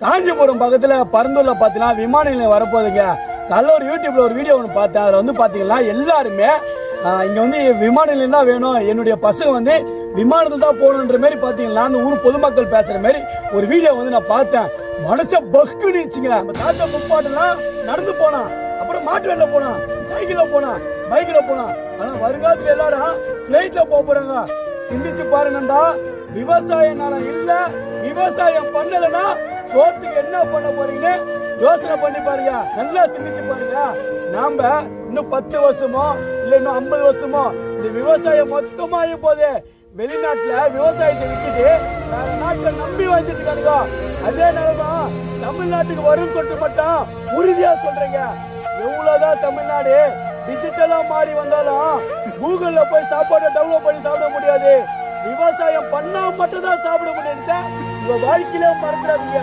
காஞ்சிபுரம் பக்கத்துல பரந்தூர்ல பாத்தீங்கன்னா விமான நிலையம் வரப்போகுதுங்க. நல்ல ஒரு யூடியூப்ல ஒரு வீடியோ ஒன்று பார்த்தேன். அதில் வந்து பாத்தீங்கன்னா எல்லாருமே இங்க வந்து விமான நிலையம் தான் வேணும், என்னுடைய பசங்க வந்து விமானத்தில் தான் போகணுன்ற மாதிரி பாத்தீங்கன்னா அந்த ஊர் பொதுமக்கள் பேசுற மாதிரி ஒரு வீடியோ வந்து நான் பார்த்தேன். மனச பக்கு நினைச்சுங்க. நம்ம தாத்தா முப்பாட்டெல்லாம் நடந்து போனா, அப்புறம் மாட்டு வண்டியில போனா, சைக்கிள்ல போனா, பைக்ல போனா. ஆனா வருங்காலத்துல எல்லாரும் பிளைட்ல போறாங்க. சிந்திச்சு பாருங்கடா, விவசாய நிலம் இல்ல, விவசாயம் பண்ணலன்னா சோத்துக்கு என்ன பண்ண போறீங்கன்னு யோசனை பண்ணி பாருங்க. நல்லா சிந்திச்சு பாருங்க. நாம இன்னும் 10 வருஷமோ இல்ல இன்னும் 50 வருஷமோ இந்த விவசாயம் மொத்தமாயி போதே வெளிநாட்டுல விவசாயத்தை விட்டுட்டு வேற நாட்டுல நம்பி வாழ்ந்துட்டு இருக்கானுங்க. அதே நிலைமை தமிழ்நாட்டுக்கு வரும்னு சொல்லிட்டு மட்டும் உறுதியா சொல்றீங்க. எவ்வளவுதான் தமிழ்நாடு டிஜிட்டலா மாறி வந்தாலும் கூகுள்ல போய் சாப்பாடு டவுன்லோட் பண்ணி சாப்பிட முடியாது. விவசாயம் பண்ணா மட்டும் தான் சாப்பிட முடியாது. உங்க வாழ்க்கையில மறந்துடாதீங்க.